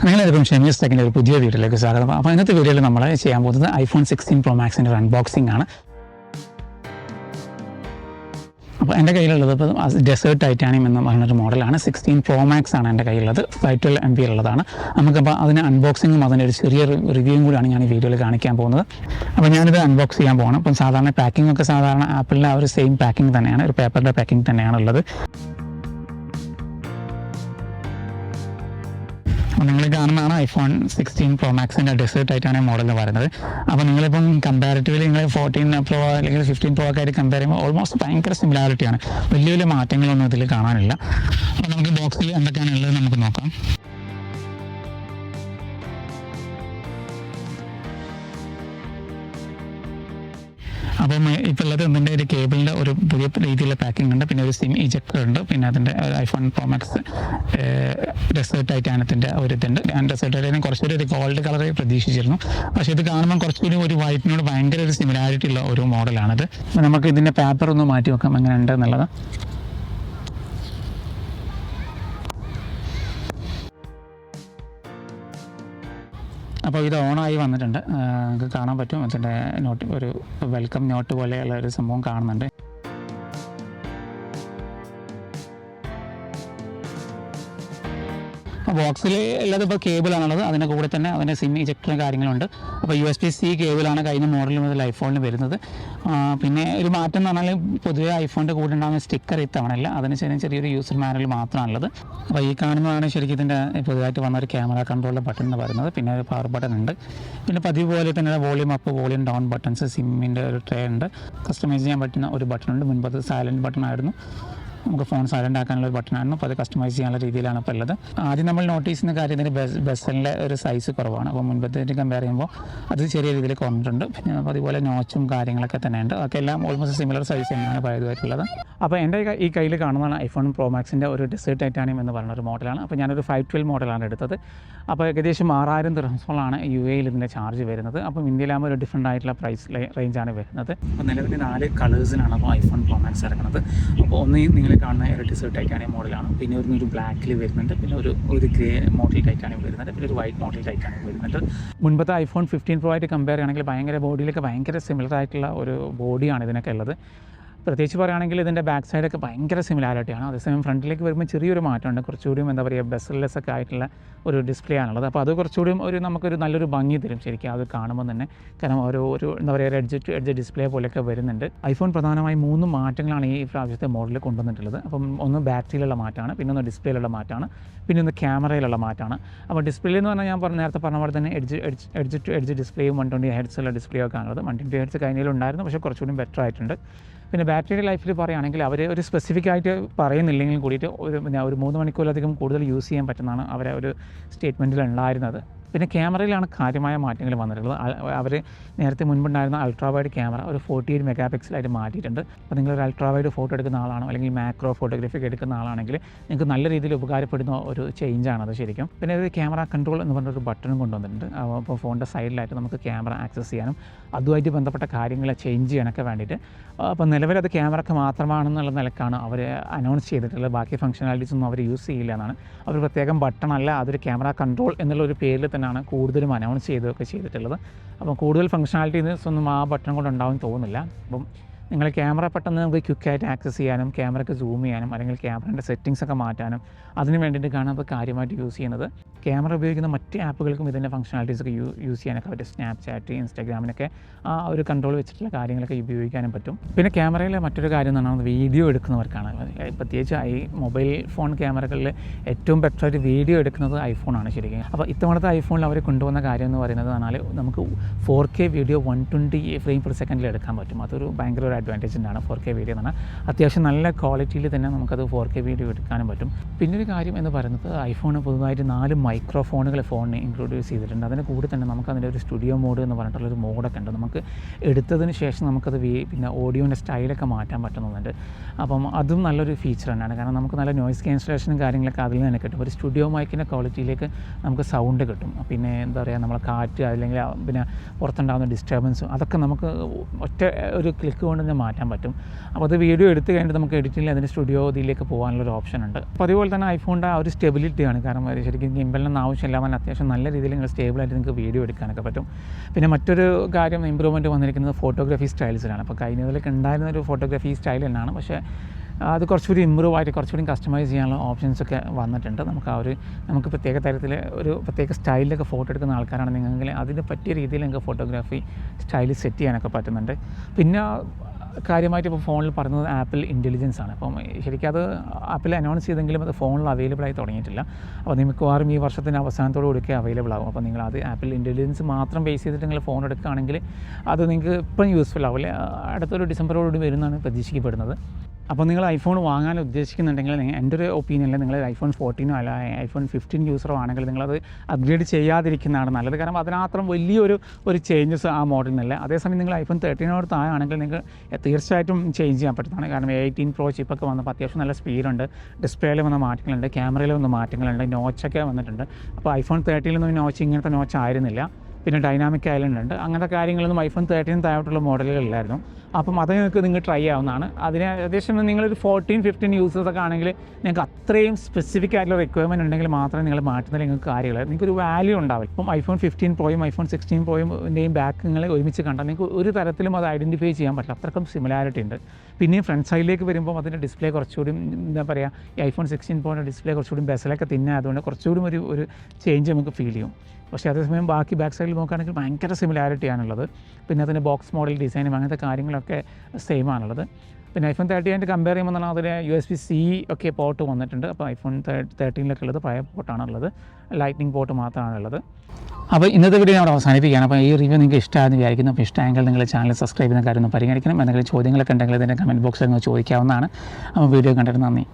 നിങ്ങളിപ്പം ഷെമീസ് ടെക്കിൻ്റെ ഒരു പുതിയ വീഡിയോയിലേക്ക് സ്വാഗതം. അപ്പോൾ ഇന്നത്തെ വീഡിയോയിൽ നമ്മൾ ചെയ്യാൻ പോകുന്നത് iPhone 16 Pro Maxൻ്റെ ഒരു അൺബോക്സിംഗ് ആണ്. അപ്പോൾ എൻ്റെ കയ്യിലുള്ളത് ഇപ്പോൾ ഡെസേർട്ട് ടൈറ്റാനിയം എന്ന് പറഞ്ഞൊരു മോഡലാണ്. 16 Pro Max ആണ് എൻ്റെ കയ്യിലുള്ളത്. 512 MB ഉള്ളതാണ്. നമുക്കപ്പോൾ അതിന് അൺബോക്സിങ്ങും അതിൻ്റെ ഒരു ചെറിയൊരു റിവ്യൂവും കൂടിയാണ് ഞാൻ ഈ വീഡിയോയിൽ കാണിക്കാൻ പോകുന്നത്. അപ്പോൾ ഞാനിത് അൺബോക്സ് ചെയ്യാൻ പോകണം. അപ്പം സാധാരണ പാക്കിംഗ് ഒക്കെ സാധാരണ ആപ്പിളിൻ്റെ ആ ഒരു സെയിം പാക്കിംഗ് തന്നെയാണ്, ഒരു പേപ്പറിൻ്റെ പാക്കിംഗ് തന്നെയാണുള്ളത്. അപ്പോൾ നിങ്ങൾ കാണുന്നതാണ് iPhone 16 Pro Maxൻ്റെ ഡെസേർട്ട് ടൈറ്റാനിയം മോഡൽ എന്ന് പറയുന്നത്. അപ്പോൾ നിങ്ങളിപ്പം കമ്പാരിറ്റീവ്ലി നിങ്ങൾ 14 Pro അല്ലെങ്കിൽ 15 Pro ഒക്കെ ആയിട്ട് കമ്പയർ ചെയ്യുമ്പോൾ ഓൾമോസ്റ്റ് ഭയങ്കര സിമിലാരിറ്റിയാണ്. വലിയ വലിയ മാറ്റങ്ങളൊന്നും ഇതിൽ കാണാനില്ല. അപ്പോൾ നമുക്ക് ബോക്സിൽ എന്തൊക്കെയാണ് ഉള്ളത് നമുക്ക് നോക്കാം. അപ്പം ഇപ്പോൾ ഉള്ളത് ഇതിൻ്റെ ഒരു കേബിളിൻ്റെ ഒരു പുതിയ രീതിയിലുള്ള പാക്കിംഗ് ഉണ്ട്, പിന്നെ ഒരു സിം ഇജക്ടർ ഉണ്ട്, പിന്നെ അതിൻ്റെ iPhone Pro Max ഡെസേർട്ട് ടൈറ്റാനിയത്തിൻ്റെ ഒരു ഇതുണ്ട്. ഞാൻ ഡെസേർട്ട് ടൈറ്റാനിയം കുറച്ചുകൂടി ഒരു ഗോൾഡ് കളർ പ്രതീക്ഷിച്ചിരുന്നു, പക്ഷേ ഇത് കാണുമ്പോൾ കുറച്ചുകൂടി ഒരു വൈറ്റിനോട് ഭയങ്കര ഒരു സിമിലാരിറ്റി ഉള്ള ഒരു മോഡലാണിത്. അപ്പോൾ നമുക്ക് ഇതിൻ്റെ പേപ്പർ ഒന്ന് മാറ്റി വെക്കാം എങ്ങനെ ഉണ്ട് എന്നുള്ളത്. അപ്പോൾ ഇത് ഓണായി വന്നിട്ടുണ്ട്, നമുക്ക് കാണാൻ പറ്റും. അതിൻ്റെ ഒരു വെൽക്കം നോട്ട് പോലെയുള്ള ഒരു സംഭവം കാണുന്നുണ്ട്. ബോക്സിൽ ഉള്ളത് ഇപ്പോൾ കേബിളാണുള്ളത്, അതിൻ്റെ കൂടെ തന്നെ അതിൻ്റെ സിം ഇജക്ടറും കാര്യങ്ങളുണ്ട്. അപ്പോൾ USB-C കേബിളാണ് കഴിഞ്ഞ മോഡൽ മുതൽ ഐഫോണിന് വരുന്നത്. പിന്നെ ഒരു മാറ്റം എന്ന് പറഞ്ഞാൽ പൊതുവേ ഐഫോണിൻ്റെ കൂടെ ഉണ്ടാകുന്ന സ്റ്റിക്കർ ഇത്തവണയല്ല, അതിന് ചെറിയൊരു യൂസർ മാനുവൽ മാത്രമാണുള്ളത്. അപ്പോൾ ഈ കാണുന്നതാണ് ശരിക്കും ഇതിൻ്റെ പുതുതായിട്ട് വന്ന ഒരു ക്യാമറ കൺട്രോളിൻ്റെ ബട്ടൺ എന്ന് പറയുന്നത്. പിന്നെ ഒരു പവർ ബട്ടൺ ഉണ്ട്, പിന്നെ പതിവ് പോലെ തന്നെ volume up volume down buttons, സിമ്മിൻ്റെ ഒരു ട്രേ ഉണ്ട്, കസ്റ്റമൈസ് ചെയ്യാൻ പറ്റുന്ന ഒരു ബട്ടൺ ഉണ്ട്. മുൻപ് അത് സൈലൻറ്റ് ബട്ടൺ ആയിരുന്നു, നമുക്ക് ഫോൺ സൈലൻ്റ് ആക്കാനുള്ള ഒരു ബട്ടണായിരുന്നു. അപ്പോൾ അത് കസ്റ്റമൈസ് ചെയ്യാനുള്ള രീതിയിലാണ് ഇപ്പോൾ ഉള്ളത്. ആദ്യം നമ്മൾ നോട്ടീസ് ചെയ്യുന്ന കാര്യം ഇതിൻ്റെ ബെസലിൻ്റെ ഒരു സൈസ് കുറവാണ്. അപ്പോൾ മുൻപത്തേക്ക് കമ്പയർ ചെയ്യുമ്പോൾ അത് ചെറിയ രീതിയിൽ കുറഞ്ഞിട്ടുണ്ട്. പിന്നെ അതുപോലെ നോച്ചും കാര്യങ്ങളൊക്കെ തന്നെ ഉണ്ട്, അതൊക്കെ എല്ലാം ഓൾമോസ്റ്റ് സിമിലർ സൈസ് തന്നെയാണ് പഴയതായിട്ടുള്ളത്. അപ്പോൾ എൻ്റെ ഈ കയ്യിൽ കാണുന്നതാണ് iPhone Pro Maxൻ്റെ ഒരു ഡെസേർട്ട് ടൈറ്റാനിയം എന്ന് പറഞ്ഞൊരു മോഡലാണ്. അപ്പോൾ ഞാനൊരു 512 മോഡലാണ് എടുത്തത്. അപ്പോൾ ഏകദേശം 6000 ദിർഹംസോളാണ് UAE ഇതിൻ്റെ ചാർജ് വരുന്നത്. അപ്പം ഇന്ത്യയിലാകുമ്പോൾ ഒരു ഡിഫറെൻ്റ് ആയിട്ടുള്ള പ്രൈസ് റേഞ്ചാണ് വരുന്നത്. അപ്പോൾ നിലവിൽ 4 കളേഴ്സിനാണ് അപ്പോൾ iPhone Pro Max ഇറങ്ങുന്നത്. അപ്പോൾ ഒന്ന് നിങ്ങൾ കാണുന്ന ഒരു ഡെസേർട്ട് ടൈറ്റാനിയം മോഡലാണ്, പിന്നെ ഒരു ബ്ലാക്കിൽ വരുന്നുണ്ട്, പിന്നെ ഒരു ഗ്രേ മോഡൽ ടൈറ്റാനിയം വരുന്നുണ്ട്, പിന്നെ ഒരു വൈറ്റ് മോഡൽ ടൈറ്റാനിയം വരുന്നുണ്ട്. മുൻപത്തെ iPhone 15 Pro ആയിട്ട് കമ്പയർ ചെയ്യുകയാണെങ്കിൽ ബോഡിയിലൊക്കെ ഭയങ്കര സിമിലർ ആയിട്ടുള്ള ഒരു ബോഡിയാണ് ഇതിനൊക്കെ ഉള്ളത്. പ്രത്യേകിച്ച് പറയുകയാണെങ്കിൽ ഇതിൻ്റെ ബാക്ക് സൈഡൊക്കെ ഭയങ്കര സിമിലാരിറ്റിയാണ്. അതേസമയം ഫ്രണ്ടിലേക്ക് വരുമ്പോൾ ചെറിയൊരു മാറ്റമുണ്ട്, കുറച്ചുകൂടിയും എന്താ പറയുക ബെസൽലെസ് ഒക്കെ ആയിട്ടുള്ള ഒരു ഡിസ്പ്ലേ ആണുള്ളത്. അപ്പോൾ അത് കുറച്ചുകൂടിയും നമുക്കൊരു നല്ലൊരു ഭംഗി തരും ശരിക്കും അത് കാണുമ്പോൾ തന്നെ. കാരണം ഒരു എന്താ പറയുക എഡ്ജ് ഡിസ്പ്ലേ പോലെയൊക്കെ വരുന്നുണ്ട്. ഐഫോൺ പ്രധാനമായും 3 മാറ്റങ്ങളാണ് ഈ പ്രാവശ്യത്തെ മോഡലിൽ കൊണ്ടുവന്നിട്ടുള്ളത്. അപ്പം ഒന്ന് ബാറ്ററിയിലുള്ള മാറ്റമാണ്, പിന്നെ ഒന്ന് ഡിസ്പ്ലേയിലുള്ള മാറ്റമാണ്, പിന്നെ ഒന്ന് ക്യാമറയിലുള്ള മാറ്റമാണ്. അപ്പോൾ ഡിസ്പ്ലേയിൽ എന്ന് പറഞ്ഞാൽ ഞാൻ നേരത്തെ പറഞ്ഞ പോലെ തന്നെ എഡ്ജ് ഡിസ്പ്ലേയും 120 Hz ഉള്ള ഡിസ്പ്ലേ ഒക്കെ ആണുള്ളത്. 120 Hz കഴിഞ്ഞിലുണ്ടായിരുന്നു, പക്ഷേ കുറച്ചുകൂടി ബെറ്റർ ആയിട്ടുണ്ട്. പിന്നെ ബാറ്ററി ലൈഫിൽ പറയുകയാണെങ്കിൽ അവർ ഒരു സ്പെസിഫിക് ആയിട്ട് പറയുന്നില്ലെങ്കിൽ കൂടിയിട്ട് ഒരു 3 മണിക്കൂറിലധികം കൂടുതൽ യൂസ് ചെയ്യാൻ പറ്റുന്നതാണ് അവരെ ഒരു സ്റ്റേറ്റ്മെൻറ്റിൽ ഉണ്ടായിരുന്നത്. പിന്നെ ക്യാമറയിലാണ് കാര്യമായ മാറ്റങ്ങൾ വന്നിട്ടുള്ളത്. അവർ നേരത്തെ മുൻപുണ്ടായിരുന്ന അൾട്രാ വൈഡ് ക്യാമറ ഒരു 48 മെഗാപിക്സലായിട്ട് മാറ്റിയിട്ടുണ്ട്. അപ്പോൾ നിങ്ങളൊരു അൾട്രാ വൈഡ് ഫോട്ടോ എടുക്കുന്ന ആളാണോ അല്ലെങ്കിൽ മാക്രോ ഫോട്ടോഗ്രാഫി എടുക്കുന്ന ആളാണെങ്കിൽ നിങ്ങൾക്ക് നല്ല രീതിയിൽ ഉപകാരപ്പെടുന്ന ഒരു ചേഞ്ചാണത് ശരിക്കും. പിന്നെ ഒരു ക്യാമറ കൺട്രോൾ എന്ന് പറഞ്ഞൊരു ബട്ടണും കൊണ്ടുവന്നിട്ടുണ്ട്. അപ്പോൾ ഫോണിൻ്റെ സൈഡിലായിട്ട് നമുക്ക് ക്യാമറ ആക്സസ് ചെയ്യാനും അതുമായിട്ട് ബന്ധപ്പെട്ട കാര്യങ്ങൾ ചേഞ്ച് ചെയ്യാനൊക്കെ വേണ്ടിയിട്ട്. അപ്പോൾ നിലവിലത് ക്യാമറയ്ക്ക് മാത്രമാണെന്നുള്ള നിലക്കാണ് അവർ അനൗൺസ് ചെയ്തിട്ടുള്ളത്. ബാക്കി ഫംഗ്ഷനാലിറ്റീസ് ഒന്നും അവർ യൂസ് ചെയ്യില്ല എന്നാണ്. അവർ പ്രത്യേകം ബട്ടൺ അല്ല, അതൊരു ക്യാമറ കൺട്രോൾ എന്നുള്ളൊരു പേരിൽ തന്നെയാണ് കൂടുതലും അനൗൺസ് ചെയ്തിട്ടുള്ളത്. അപ്പം കൂടുതൽ ഫംഗ്ഷനാലിറ്റീസ് ഒന്നും ആ ബട്ടൺ കൊണ്ട് ഉണ്ടാവും തോന്നുന്നില്ല. അപ്പം നിങ്ങൾ ക്യാമറ പെട്ടെന്ന് നമുക്ക് ക്വിക്കായിട്ട് ആക്സസ് ചെയ്യാനും ക്യാമറയ്ക്ക് സൂം ചെയ്യാനും അല്ലെങ്കിൽ ക്യാമറയുടെ സെറ്റിങ്സ് ഒക്കെ മാറ്റാനും അതിന് വേണ്ടിയിട്ടാണ് അപ്പോൾ കാര്യമായിട്ട് യൂസ് ചെയ്യുന്നത്. ക്യാമറ ഉപയോഗിക്കുന്ന മറ്റ് ആപ്പുകൾക്കും ഇതിൻ്റെ ഫംഗ്ഷനാലിറ്റീസൊക്കെ യൂസ് ചെയ്യാനൊക്കെ പറ്റും. സ്നാപ്ചാറ്റ്, ഇൻസ്റ്റാഗ്രാമിനൊക്കെ ആ ഒരു കൺട്രോൾ വെച്ചിട്ടുള്ള കാര്യങ്ങളൊക്കെ ഉപയോഗിക്കാനും പറ്റും. പിന്നെ ക്യാമറയിലെ മറ്റൊരു കാര്യം എന്ന് പറഞ്ഞാൽ വീഡിയോ എടുക്കുന്നവർക്കാണ്. പ്രത്യേകിച്ച് ഈ മൊബൈൽ ഫോൺ ക്യാമറകളിൽ ഏറ്റവും ബെറ്ററായിട്ട് വീഡിയോ എടുക്കുന്നത് ഐഫോണാണ് ശരിക്കും. അപ്പോൾ ഇത്തവണത്തെ ഐഫോണിൽ അവർ കൊണ്ടുവന്ന കാര്യം എന്ന് പറയുന്നത് പറഞ്ഞാൽ നമുക്ക് 4K വീഡിയോ 120 ഫ്രെയിം പെർ സെക്കൻഡിൽ എടുക്കാൻ പറ്റും. അതൊരു ഭയങ്കര ഒരു അഡ്വാൻറ്റേജ് ഉണ്ടാണ് 4K വീഡിയോ എന്ന് പറഞ്ഞാൽ. അത്യാവശ്യം നല്ല ക്വാളിറ്റിയിൽ തന്നെ നമുക്കത് 4K വീഡിയോ എടുക്കാനും പറ്റും. പിന്നൊരു കാര്യം എന്ന് പറയുന്നത് ഐഫോണ് പുതുതായിട്ട് 4 മൈക്രോഫോണുകൾ ഫോണിന് ഇൻട്രൊഡ്യൂസ് ചെയ്തിട്ടുണ്ട്. അതിന് കൂടി തന്നെ നമുക്കതിൻ്റെ ഒരു സ്റ്റുഡിയോ മോഡ് എന്ന് പറഞ്ഞിട്ടുള്ളൊരു മോഡൊക്കെ ഉണ്ട്. നമുക്ക് എടുത്തതിന് ശേഷം നമുക്കത് പിന്നെ ഓഡിയോൻ്റെ സ്റ്റൈലൊക്കെ മാറ്റാൻ പറ്റുന്നുണ്ട്. അപ്പം അതും നല്ലൊരു ഫീച്ചർ തന്നെയാണ്. കാരണം നമുക്ക് നല്ല നോയ്സ് ക്യാൻസലേഷനും കാര്യങ്ങളൊക്കെ അതിൽ നിന്ന് കിട്ടും. ഒരു സ്റ്റുഡിയോ മൈക്കിൻ്റെ ക്വാളിറ്റിയിലേക്ക് നമുക്ക് സൗണ്ട് കിട്ടും. പിന്നെ എന്താ പറയുക നമ്മളെ കാറ്റ് അല്ലെങ്കിൽ പിന്നെ പുറത്തുണ്ടാകുന്ന ഡിസ്റ്റർബൻസും അതൊക്കെ നമുക്ക് ഒറ്റ ഒരു ക്ലിക്ക് കൊണ്ട് തന്നെ മാറ്റാൻ പറ്റും. അപ്പോൾ അത് വീഡിയോ എടുത്ത് കഴിഞ്ഞിട്ട് നമുക്ക് എഡിറ്റിൽ അതിൻ്റെ സ്റ്റുഡിയോ ഇതിലേക്ക് പോകാനുള്ളൊരു ഓപ്ഷൻ ഉണ്ട്. അപ്പോൾ അതുപോലെ തന്നെ ഐഫോണിൻ്റെ ആ ഒരു സ്റ്റെബിലിറ്റിയാണ്. കാരണം ശരിക്കും ഗിംബലിനൊന്നും ആവശ്യമില്ല, അവൻ അത്യാവശ്യം നല്ല രീതിയിൽ നിങ്ങൾ സ്റ്റേബിളായിട്ട് നിങ്ങൾക്ക് വീഡിയോ എടുക്കാനൊക്കെ പറ്റും. പിന്നെ മറ്റൊരു കാര്യം ഇമ്പ്രൂവ്മെൻറ്റ് വന്നിരിക്കുന്നത് ഫോട്ടോഗ്രാഫി സ്റ്റൈൽസിലാണ്. അപ്പോൾ കഴിഞ്ഞതിലൊക്കെ ഉണ്ടായിരുന്ന ഒരു ഫോട്ടോഗ്രാഫി സ്റ്റൈൽ തന്നെയാണ്, പക്ഷേ അത് കുറച്ചുകൂടി ഇമ്പ്രൂവ് ആയിട്ട് കുറച്ചുകൂടി കസ്റ്റമൈസ് ചെയ്യാനുള്ള ഓപ്ഷൻസൊക്കെ വന്നിട്ടുണ്ട്. നമുക്ക് പ്രത്യേക തരത്തിൽ ഒരു പ്രത്യേക സ്റ്റൈലിലൊക്കെ ഫോട്ടോ എടുക്കുന്ന ആൾക്കാരാണ് നിങ്ങളെങ്കിൽ അതിന് പറ്റിയ രീതിയിൽ നിങ്ങൾക്ക് ഫോട്ടോഗ്രാഫി സ്റ്റൈൽ സെറ്റ് ചെയ്യാനൊക്കെ പറ്റുന്നുണ്ട്. പിന്നെ കാര്യമായിട്ട് ഇപ്പോൾ ഫോണിൽ പറയുന്നത് ആപ്പിൾ ഇൻ്റലിജൻസ് ആണ്. അപ്പം ശരിക്കും അത് ആപ്പിൾ അനൗൺസ് ചെയ്തെങ്കിലും അത് ഫോണിൽ അവൈലബിൾ ആയി തുടങ്ങിയിട്ടില്ല. അപ്പോൾ മിക്കവാറും ഈ വർഷത്തിൻ്റെ അവസാനത്തോടു കൂടിയൊക്കെ അവൈലബിൾ ആകും. അപ്പോൾ നിങ്ങൾ അത് ആപ്പിൾ ഇൻ്റലിജൻസ് മാത്രം ബേസ് ചെയ്തിട്ട് നിങ്ങൾ ഫോൺ എടുക്കുകയാണെങ്കിൽ അത് നിങ്ങൾക്ക് ഇപ്പം യൂസ്ഫുൾ ആവില്ല. അടുത്തൊരു ഡിസംബറോടുകൂടി വരുന്നതാണ് പ്രതീക്ഷിക്കപ്പെടുന്നത്. അപ്പോൾ നിങ്ങൾ ഐഫോൺ വാങ്ങാൻ ഉദ്ദേശിക്കുന്നുണ്ടെങ്കിൽ എൻ്റെ ഒരു ഒപ്പീനിയനിൽ നിങ്ങൾ ഐഫോൺ 14 അല്ല ഐഫോൺ 15 യൂസറോ ആണെങ്കിൽ നിങ്ങളത് അപ്ഗ്രേഡ് ചെയ്യാതിരിക്കുന്നതാണ് നല്ലത്. കാരണം അതിനകത്രം വലിയൊരു ചേഞ്ചസ് ആ മോഡലിനല്ല. അതേസമയം നിങ്ങൾ ഐഫോൺ 13 താഴെയാണെങ്കിൽ നിങ്ങൾക്ക് തീർച്ചയായിട്ടും ചേഞ്ച് ചെയ്യാൻ പറ്റുന്നതാണ്. കാരണം 18 Pro ചിപ്പൊക്കെ വന്നപ്പോൾ അത്യാവശ്യം നല്ല സ്പീഡുണ്ട്, ഡിസ്പ്ലേയിൽ വന്ന മാറ്റങ്ങളുണ്ട്, ക്യാമറയിൽ വന്ന മാറ്റങ്ങളുണ്ട്, നോച്ചൊക്കെ വന്നിട്ടുണ്ട്. അപ്പോൾ ഐഫോൺ 13 നോച്ച് ഇങ്ങനത്തെ നോച്ച് ആയിരുന്നില്ല. പിന്നെ ഡൈനാമിക് ഐലൻഡ് ഉണ്ട്. അങ്ങനത്തെ കാര്യങ്ങളൊന്നും ഐഫോൺ 13 താഴോട്ടുള്ള മോഡലുകളില്ലായിരുന്നു. അപ്പം അത് നിങ്ങൾ ട്രൈ ആവുന്നതാണ്. അതേസമയം നിങ്ങളൊരു 14, 15 യൂസേഴ്സൊക്കെ ആണെങ്കിൽ നിങ്ങൾക്ക് അത്രയും സ്പെസിഫിക് ആയിട്ടുള്ള റിക്വയർമെൻറ്റ് ഉണ്ടെങ്കിൽ മാത്രമേ നിങ്ങൾ മാറ്റുന്നതിൽ നിങ്ങൾക്ക് കാര്യമുള്ളൂ. നിങ്ങൾക്കൊരു വാല്യൂ ഉണ്ടാവില്ല. ഇപ്പം ഐഫോൺ 15 Proയും ഐഫോൺ 16 Proയും ബാക്ക് നിങ്ങൾ ഒരുമിച്ച് കണ്ടാൽ നിങ്ങൾക്ക് ഒരു തരത്തിലും അത് ഐഡൻറ്റിഫൈ ചെയ്യാൻ പറ്റില്ല. അത്രക്കും സിമിലാരിറ്റി ഉണ്ട്. പിന്നെയും ഫ്രണ്ട് സൈഡിലേക്ക് വരുമ്പോൾ അതിൻ്റെ ഡിസ്പ്ലേ കുറച്ചുകൂടി എന്താ പറയുക, ഈ ഐഫോൺ 16 Proയുടെ ഡിസ്പ്ലേ കുറച്ചുകൂടി ബെസലൊക്കെ തിന്നായതുകൊണ്ട് കുറച്ചുകൂടി ഒരു ചേഞ്ച് നമുക്ക് ഫീൽ ചെയ്യും. പക്ഷേ അതേസമയം ബാക്കി ബാക്ക് സൈഡിൽ നോക്കുകയാണെങ്കിൽ ഭയങ്കര സിമിലാരിറ്റിയാണുള്ളത്. പിന്നെ അതിൻ്റെ ബോക്സ് മോഡൽ ഡിസൈനും അങ്ങനത്തെ കാര്യങ്ങളൊക്കെ സെയിം ആണുള്ളത്. പിന്നെ ഐഫോൺ 13 കമ്പയർ ചെയ്യുമ്പോൾ തന്നെ അതിൽ USB-C ഒക്കെ പോർട്ട് വന്നിട്ടുണ്ട്. അപ്പോൾ ഐഫോൺ 13 ഉള്ളത് പഴയ പോർട്ടാണുള്ളത്, ലൈറ്റ്നിങ് പോർട്ട് മാത്രമാണുള്ളത്. അപ്പോൾ ഇന്നത്തെ വീഡിയോ അവിടെ അവസാനിപ്പിക്കുകയാണ്. അപ്പോൾ ഈ റിവ്യൂ നിങ്ങൾക്ക് ഇഷ്ടമാണെന്ന് വിചാരിക്കുന്നു. അപ്പോൾ ഇഷ്ടമെങ്കിൽ നിങ്ങൾ ചാനൽ സബ്സ്ക്രൈബ് ചെയ്യുന്ന കാര്യം ഒന്ന് പരിഗണിക്കണം. എന്തെങ്കിലും ചോദ്യങ്ങളൊക്കെ ഉണ്ടെങ്കിൽ ഇതിൻ്റെ കമൻറ്റ് ബോക്സിൽ നിങ്ങൾ ചോദിക്കാവുന്നതാണ്. അപ്പോൾ വീഡിയോ കണ്ടിട്ട് നന്ദി.